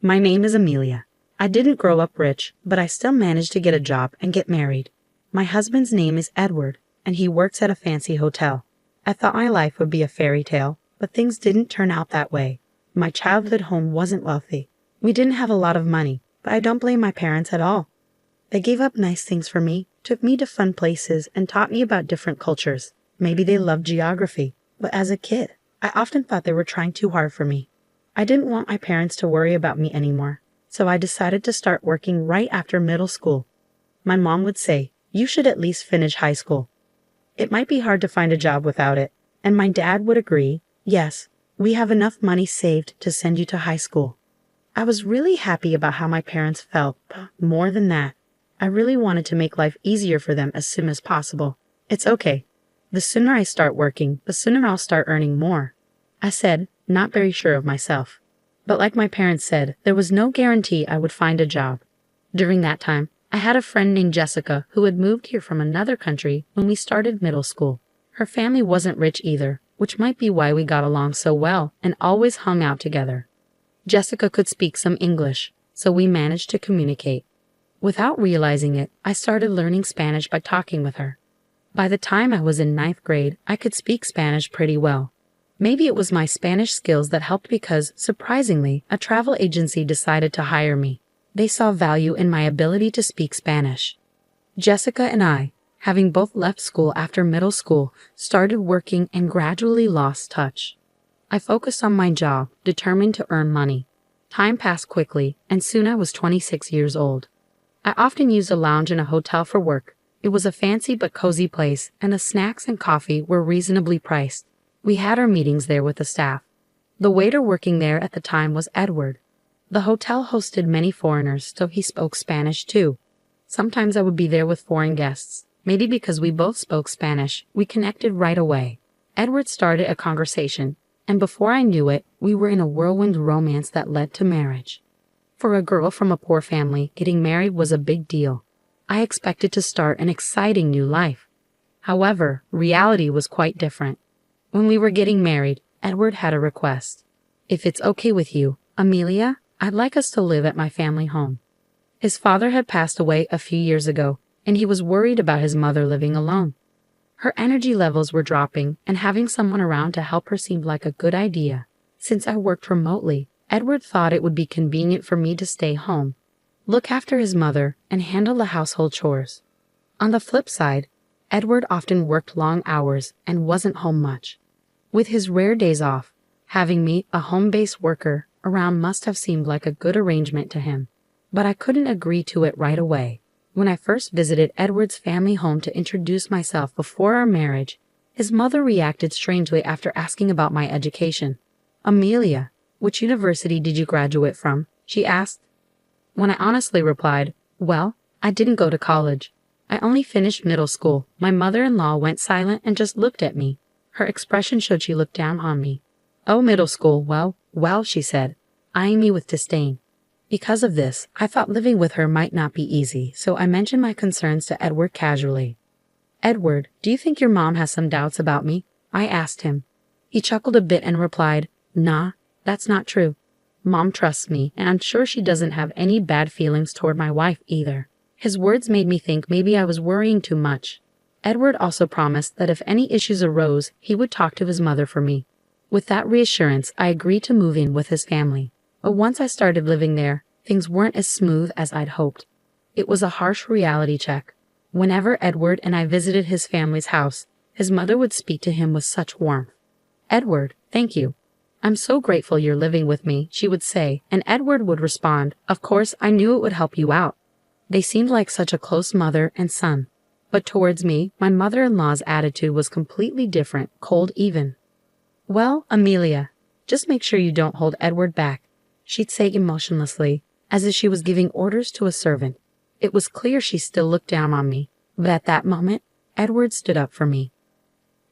My name is Amelia. I didn't grow up rich, but I still managed to get a job and get married. My husband's name is Edward, and he works at a fancy hotel. I thought my life would be a fairy tale, but things didn't turn out that way. My childhood home wasn't wealthy. We didn't have a lot of money, but I don't blame my parents at all. They gave up nice things for me, took me to fun places, and taught me about different cultures. Maybe they loved geography, but as a kid, I often thought they were trying too hard for me. I didn't want my parents to worry about me anymore, so I decided to start working right after middle school. My mom would say, "You should at least finish high school. It might be hard to find a job without it," and my dad would agree, "Yes, we have enough money saved to send you to high school." I was really happy about how my parents felt, but more than that, I really wanted to make life easier for them as soon as possible. "It's okay. The sooner I start working, the sooner I'll start earning more," I said, not very sure of myself. But like my parents said, there was no guarantee I would find a job. During that time, I had a friend named Jessica who had moved here from another country when we started middle school. Her family wasn't rich either, which might be why we got along so well and always hung out together. Jessica could speak some English, so we managed to communicate. Without realizing it, I started learning Spanish by talking with her. By the time I was in ninth grade, I could speak Spanish pretty well. Maybe it was my Spanish skills that helped because, surprisingly, a travel agency decided to hire me. They saw value in my ability to speak Spanish. Jessica and I, having both left school after middle school, started working and gradually lost touch. I focused on my job, determined to earn money. Time passed quickly, and soon I was 26 years old. I often used a lounge in a hotel for work. It was a fancy but cozy place, and the snacks and coffee were reasonably priced. We had our meetings there with the staff. The waiter working there at the time was Edward. The hotel hosted many foreigners, so he spoke Spanish too. Sometimes I would be there with foreign guests. Maybe because we both spoke Spanish, we connected right away. Edward started a conversation, and before I knew it, we were in a whirlwind romance that led to marriage. For a girl from a poor family, getting married was a big deal. I expected to start an exciting new life. However, reality was quite different. When we were getting married, Edward had a request. "If it's okay with you, Amelia, I'd like us to live at my family home." His father had passed away a few years ago, and he was worried about his mother living alone. Her energy levels were dropping, and having someone around to help her seemed like a good idea. Since I worked remotely, Edward thought it would be convenient for me to stay home, look after his mother, and handle the household chores. On the flip side, Edward often worked long hours and wasn't home much. With his rare days off, having me, a home-based worker, around must have seemed like a good arrangement to him. But I couldn't agree to it right away. When I first visited Edward's family home to introduce myself before our marriage, his mother reacted strangely after asking about my education. "Amelia, which university did you graduate from?" she asked. When I honestly replied, "Well, I didn't go to college. I only finished middle school," my mother-in-law went silent and just looked at me. Her expression showed she looked down on me. "Oh, middle school, well, she said, eyeing me with disdain. Because of this, I thought living with her might not be easy, so I mentioned my concerns to Edward casually. "Edward, do you think your mom has some doubts about me?" I asked him. He chuckled a bit and replied, "Nah, that's not true. Mom trusts me, and I'm sure she doesn't have any bad feelings toward my wife either." His words made me think maybe I was worrying too much. Edward also promised that if any issues arose, he would talk to his mother for me. With that reassurance, I agreed to move in with his family. But once I started living there, things weren't as smooth as I'd hoped. It was a harsh reality check. Whenever Edward and I visited his family's house, his mother would speak to him with such warmth. "Edward, thank you. I'm so grateful you're living with me," she would say, and Edward would respond, "Of course, I knew it would help you out." They seemed like such a close mother and son. But towards me, my mother-in-law's attitude was completely different, cold even. "Well, Amelia, just make sure you don't hold Edward back," she'd say emotionlessly, as if she was giving orders to a servant. It was clear she still looked down on me, but at that moment, Edward stood up for me.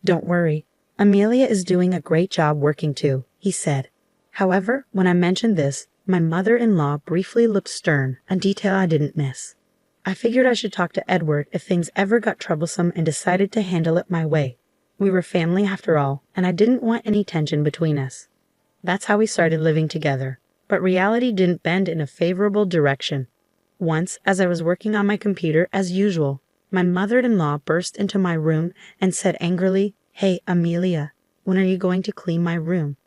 "Don't worry, Amelia is doing a great job working too," he said. However, when I mentioned this, my mother-in-law briefly looked stern, a detail I didn't miss. I figured I should talk to Edward if things ever got troublesome and decided to handle it my way. We were family after all, and I didn't want any tension between us. That's how we started living together. But reality didn't bend in a favorable direction. Once, as I was working on my computer as usual, my mother-in-law burst into my room and said angrily, "Hey, Amelia, when are you going to clean my room?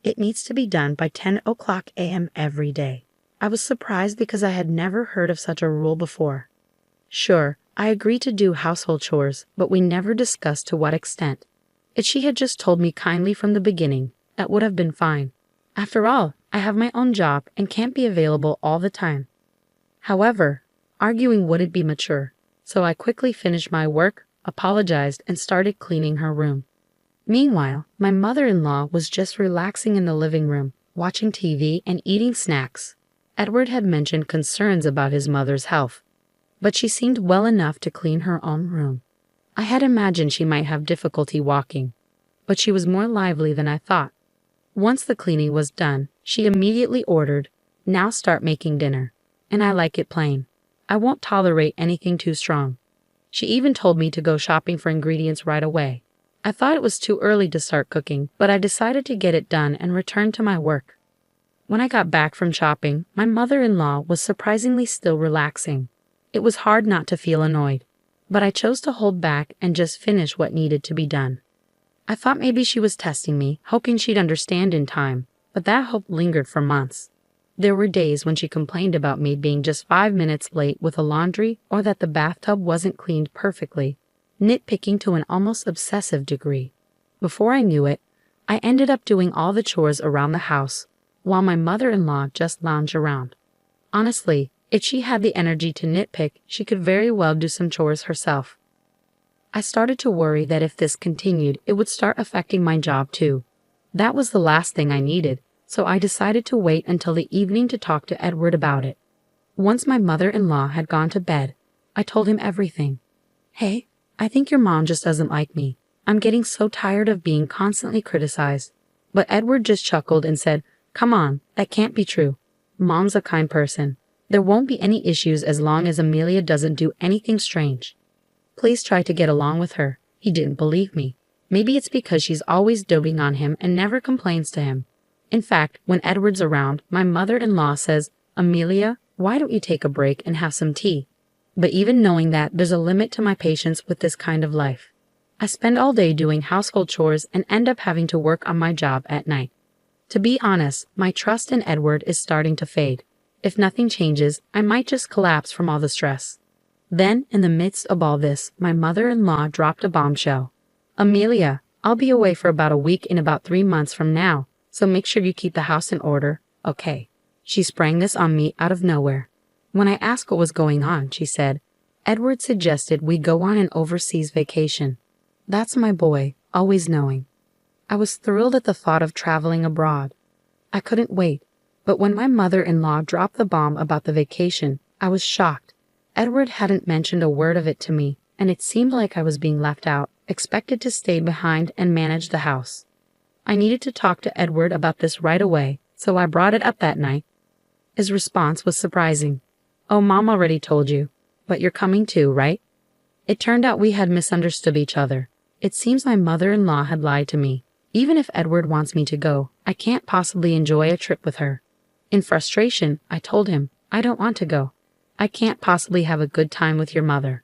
It needs to be done by 10 o'clock a.m. every day." I was surprised because I had never heard of such a rule before. Sure, I agreed to do household chores, but we never discussed to what extent. If she had just told me kindly from the beginning, that would have been fine. After all, I have my own job and can't be available all the time. However, arguing wouldn't be mature, so I quickly finished my work, apologized, and started cleaning her room. Meanwhile, my mother-in-law was just relaxing in the living room, watching TV and eating snacks. Edward had mentioned concerns about his mother's health, but she seemed well enough to clean her own room. I had imagined she might have difficulty walking, but she was more lively than I thought. Once the cleaning was done, she immediately ordered, "Now start making dinner," and I like it plain. I won't tolerate anything too strong. She even told me to go shopping for ingredients right away. I thought it was too early to start cooking, but I decided to get it done and return to my work. When I got back from shopping, my mother-in-law was surprisingly still relaxing. It was hard not to feel annoyed, but I chose to hold back and just finish what needed to be done. I thought maybe she was testing me, hoping she'd understand in time, but that hope lingered for months. There were days when she complained about me being just 5 minutes late with the laundry or that the bathtub wasn't cleaned perfectly, nitpicking to an almost obsessive degree. Before I knew it, I ended up doing all the chores around the house, while my mother-in-law just lounged around. Honestly, if she had the energy to nitpick, she could very well do some chores herself. I started to worry that if this continued, it would start affecting my job too. That was the last thing I needed, so I decided to wait until the evening to talk to Edward about it. Once my mother-in-law had gone to bed, I told him everything. "Hey, I think your mom just doesn't like me. I'm getting so tired of being constantly criticized." But Edward just chuckled and said, "Come on, that can't be true. Mom's a kind person. There won't be any issues as long as Amelia doesn't do anything strange. Please try to get along with her." He didn't believe me. Maybe it's because she's always doting on him and never complains to him. In fact, when Edward's around, my mother-in-law says, "Amelia, why don't you take a break and have some tea?" But even knowing that, there's a limit to my patience with this kind of life. I spend all day doing household chores and end up having to work on my job at night. To be honest, my trust in Edward is starting to fade. If nothing changes, I might just collapse from all the stress. Then, in the midst of all this, my mother-in-law dropped a bombshell. "Amelia, I'll be away for about a week in about 3 months from now, so make sure you keep the house in order, okay?" She sprang this on me out of nowhere. When I asked what was going on, she said, "Edward suggested we go on an overseas vacation." That's my boy, always knowing. I was thrilled at the thought of traveling abroad. I couldn't wait, but when my mother-in-law dropped the bomb about the vacation, I was shocked. Edward hadn't mentioned a word of it to me, and it seemed like I was being left out, expected to stay behind and manage the house. I needed to talk to Edward about this right away, so I brought it up that night. His response was surprising. "Oh, Mom already told you, but you're coming too, right?" It turned out we had misunderstood each other. It seems my mother-in-law had lied to me. Even if Edward wants me to go, I can't possibly enjoy a trip with her. In frustration, I told him, "I don't want to go. I can't possibly have a good time with your mother."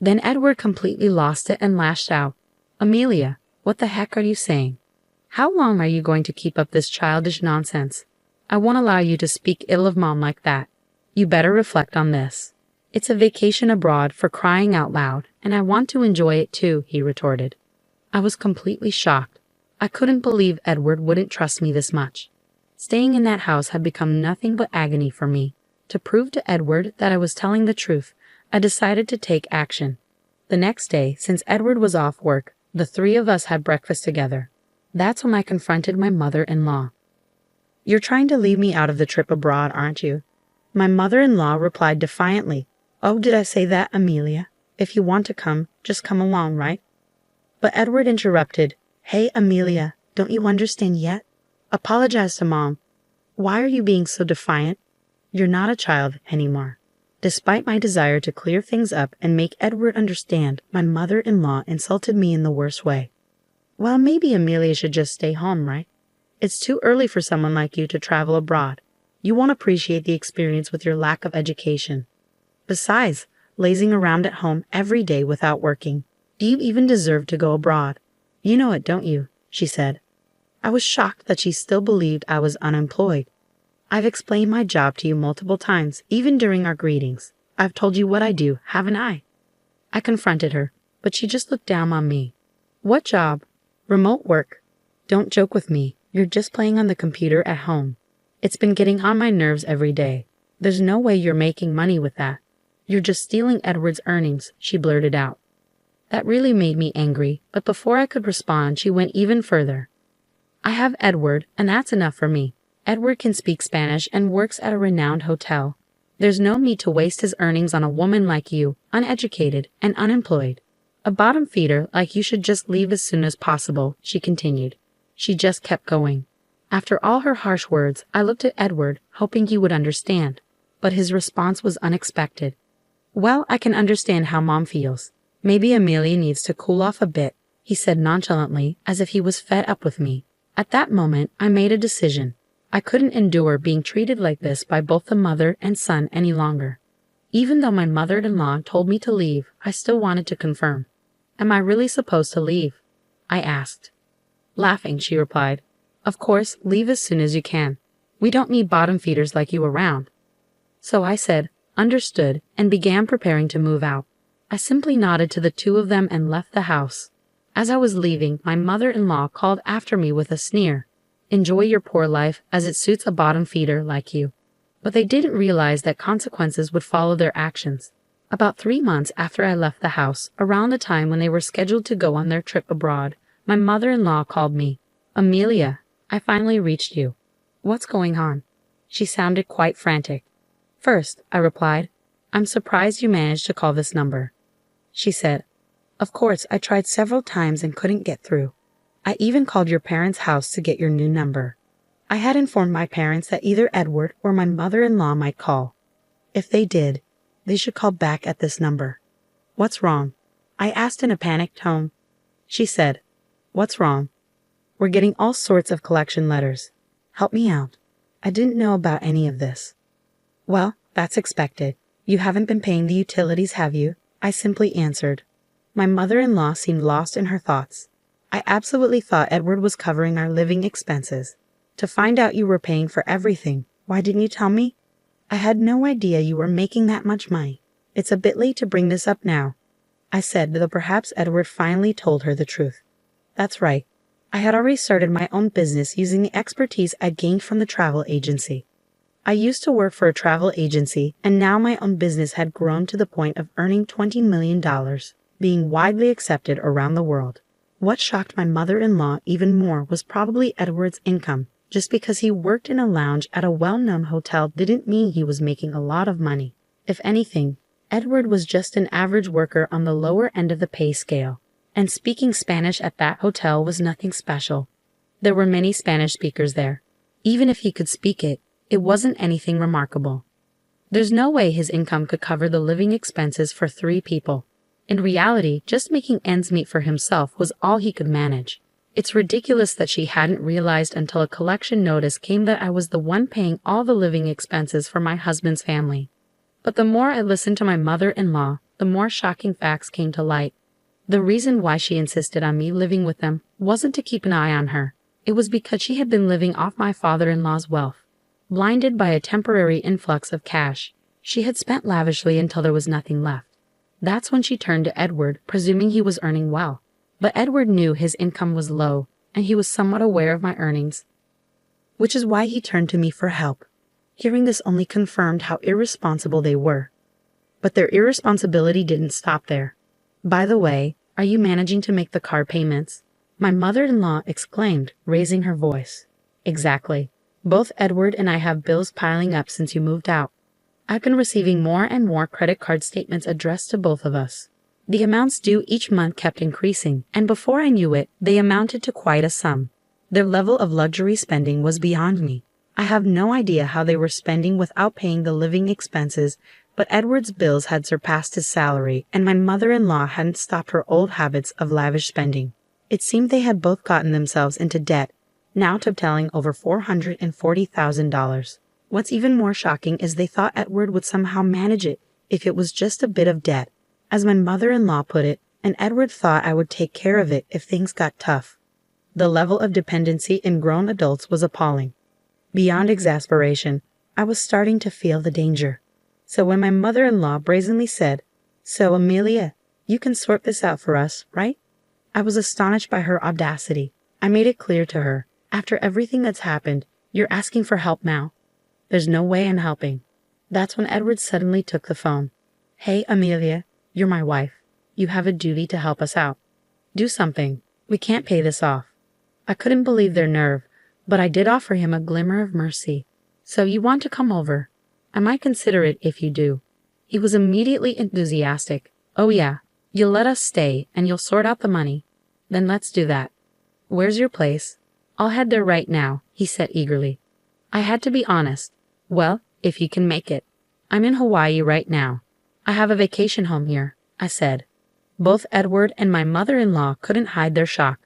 Then Edward completely lost it and lashed out. "Amelia, what the heck are you saying? How long are you going to keep up this childish nonsense? I won't allow you to speak ill of Mom like that. You better reflect on this. It's a vacation abroad, for crying out loud, and I want to enjoy it too," he retorted. I was completely shocked. I couldn't believe Edward wouldn't trust me this much. Staying in that house had become nothing but agony for me. To prove to Edward that I was telling the truth, I decided to take action. The next day, since Edward was off work, the 3 of us had breakfast together. That's when I confronted my mother-in-law. "You're trying to leave me out of the trip abroad, aren't you?" My mother-in-law replied defiantly, "Oh, did I say that, Amelia? If you want to come, just come along, right?" But Edward interrupted. "Hey, Amelia, don't you understand yet? Apologize to Mom. Why are you being so defiant? You're not a child anymore." Despite my desire to clear things up and make Edward understand, my mother-in-law insulted me in the worst way. "Well, maybe Amelia should just stay home, right? It's too early for someone like you to travel abroad. You won't appreciate the experience with your lack of education. Besides, lazing around at home every day without working. Do you even deserve to go abroad? You know it, don't you? She said. I was shocked that she still believed I was unemployed. I've explained my job to you multiple times, even during our greetings. I've told you what I do, haven't I? I confronted her, but she just looked down on me. What job? Remote work. Don't joke with me. You're just playing on the computer at home. It's been getting on my nerves every day. There's no way you're making money with that. You're just stealing Edward's earnings, she blurted out. That really made me angry, but before I could respond, she went even further. I have Edward, and that's enough for me. Edward can speak Spanish and works at a renowned hotel. There's no need to waste his earnings on a woman like you, uneducated and unemployed. A bottom feeder like you should just leave as soon as possible, she continued. She just kept going. After all her harsh words, I looked at Edward, hoping he would understand. But his response was unexpected. Well, I can understand how Mom feels. Maybe Amelia needs to cool off a bit, he said nonchalantly, as if he was fed up with me. At that moment, I made a decision. I couldn't endure being treated like this by both the mother and son any longer. Even though my mother-in-law told me to leave, I still wanted to confirm. Am I really supposed to leave? I asked. Laughing, she replied. Of course, leave as soon as you can. We don't need bottom feeders like you around. So I said, understood, and began preparing to move out. I simply nodded to the two of them and left the house. As I was leaving, my mother-in-law called after me with a sneer. Enjoy your poor life, as it suits a bottom feeder like you. But they didn't realize that consequences would follow their actions. About 3 months after I left the house, around the time when they were scheduled to go on their trip abroad, my mother-in-law called me. Amelia, I finally reached you. What's going on? She sounded quite frantic. First, I replied, I'm surprised you managed to call this number. She said, Of course, I tried several times and couldn't get through. I even called your parents' house to get your new number. I had informed my parents that either Edward or my mother-in-law might call. If they did, they should call back at this number. What's wrong? I asked in a panicked tone. She said, What's wrong? We're getting all sorts of collection letters. Help me out. I didn't know about any of this. Well, that's expected. You haven't been paying the utilities, have you? I simply answered. My mother-in-law seemed lost in her thoughts. I absolutely thought Edward was covering our living expenses. To find out you were paying for everything, why didn't you tell me? I had no idea you were making that much money. It's a bit late to bring this up now, I said, though perhaps Edward finally told her the truth. That's right. I had already started my own business using the expertise I'd gained from the travel agency. I used to work for a travel agency, and now my own business had grown to the point of earning $20 million, being widely accepted around the world. What shocked my mother-in-law even more was probably Edward's income. Just because he worked in a lounge at a well-known hotel didn't mean he was making a lot of money. If anything, Edward was just an average worker on the lower end of the pay scale, and speaking Spanish at that hotel was nothing special. There were many Spanish speakers there. Even if he could speak it, it wasn't anything remarkable. There's no way his income could cover the living expenses for 3 people. In reality, just making ends meet for himself was all he could manage. It's ridiculous that she hadn't realized until a collection notice came that I was the one paying all the living expenses for my husband's family. But the more I listened to my mother-in-law, the more shocking facts came to light. The reason why she insisted on me living with them wasn't to keep an eye on her. It was because she had been living off my father-in-law's wealth. Blinded by a temporary influx of cash, she had spent lavishly until there was nothing left. That's when she turned to Edward, presuming he was earning well. But Edward knew his income was low, and he was somewhat aware of my earnings, which is why he turned to me for help. Hearing this only confirmed how irresponsible they were. But their irresponsibility didn't stop there. By the way, are you managing to make the car payments? My mother-in-law exclaimed, raising her voice. Exactly. Both Edward and I have bills piling up since you moved out. I've been receiving more and more credit card statements addressed to both of us. The amounts due each month kept increasing, and before I knew it, they amounted to quite a sum. Their level of luxury spending was beyond me. I have no idea how they were spending without paying the living expenses, but Edward's bills had surpassed his salary, and my mother-in-law hadn't stopped her old habits of lavish spending. It seemed they had both gotten themselves into debt, now totaling over $440,000. What's even more shocking is they thought Edward would somehow manage it if it was just a bit of debt, as my mother-in-law put it, and Edward thought I would take care of it if things got tough. The level of dependency in grown adults was appalling. Beyond exasperation, I was starting to feel the danger. So when my mother-in-law brazenly said, "So, Amelia, you can sort this out for us, right?" I was astonished by her audacity. I made it clear to her, after everything that's happened, you're asking for help now. There's no way in helping. That's when Edward suddenly took the phone. "Hey, Amelia, you're my wife. You have a duty to help us out. Do something. We can't pay this off." I couldn't believe their nerve, but I did offer him a glimmer of mercy. "So you want to come over? I might consider it if you do." He was immediately enthusiastic. "Oh yeah, you'll let us stay and you'll sort out the money. Then let's do that. Where's your place?" "I'll head there right now," he said eagerly. I had to be honest. "Well, if you can make it. I'm in Hawaii right now. I have a vacation home here," I said. Both Edward and my mother-in-law couldn't hide their shock.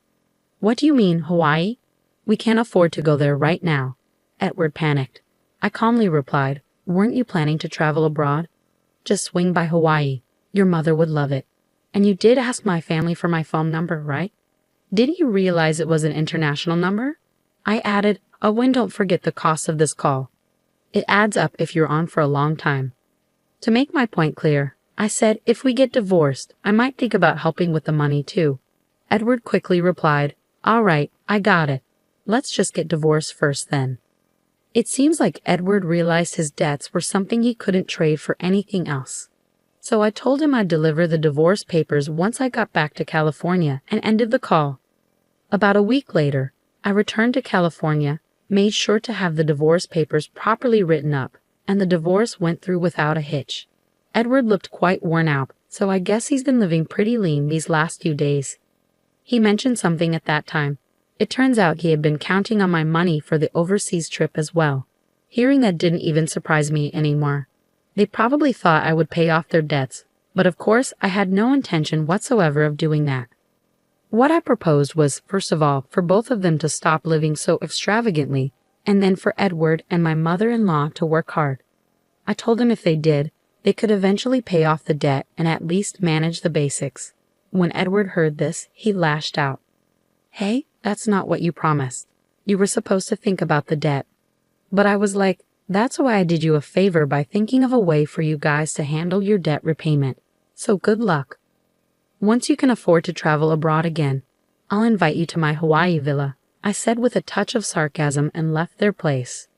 "What do you mean, Hawaii? We can't afford to go there right now." Edward panicked. I calmly replied, "Weren't you planning to travel abroad? Just swing by Hawaii. Your mother would love it. And you did ask my family for my phone number, right? Did you realize it was an international number?" I added, "Oh, and don't forget the cost of this call. It adds up if you're on for a long time." To make my point clear, I said if we get divorced, I might think about helping with the money too. Edward quickly replied, "All right, I got it. Let's just get divorced first then." It seems like Edward realized his debts were something he couldn't trade for anything else. So I told him I'd deliver the divorce papers once I got back to California and ended the call. About a week later, I returned to California, made sure to have the divorce papers properly written up, and the divorce went through without a hitch. Edward looked quite worn out, so I guess he's been living pretty lean these last few days. He mentioned something at that time. It turns out he had been counting on my money for the overseas trip as well. Hearing that didn't even surprise me anymore. They probably thought I would pay off their debts, but of course I had no intention whatsoever of doing that. What I proposed was, first of all, for both of them to stop living so extravagantly, and then for Edward and my mother-in-law to work hard. I told them if they did, they could eventually pay off the debt and at least manage the basics. When Edward heard this, he lashed out. "Hey, that's not what you promised. You were supposed to think about the debt." But I was like, "That's why I did you a favor by thinking of a way for you guys to handle your debt repayment. So good luck. Once you can afford to travel abroad again, I'll invite you to my Hawaii villa," I said with a touch of sarcasm and left their place.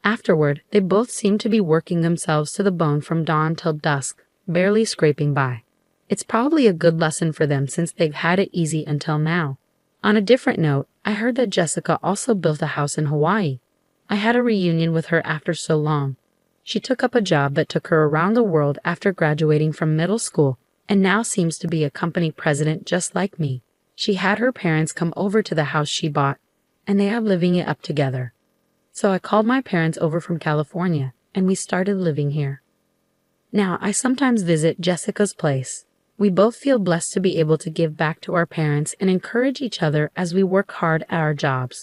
Afterward, they both seemed to be working themselves to the bone from dawn till dusk, barely scraping by. It's probably a good lesson for them since they've had it easy until now. On a different note, I heard that Jessica also built a house in Hawaii. I had a reunion with her after so long. She took up a job that took her around the world after graduating from middle school and now seems to be a company president just like me. She had her parents come over to the house she bought, and they are living it up together. So I called my parents over from California, and we started living here. Now, I sometimes visit Jessica's place. We both feel blessed to be able to give back to our parents and encourage each other as we work hard at our jobs.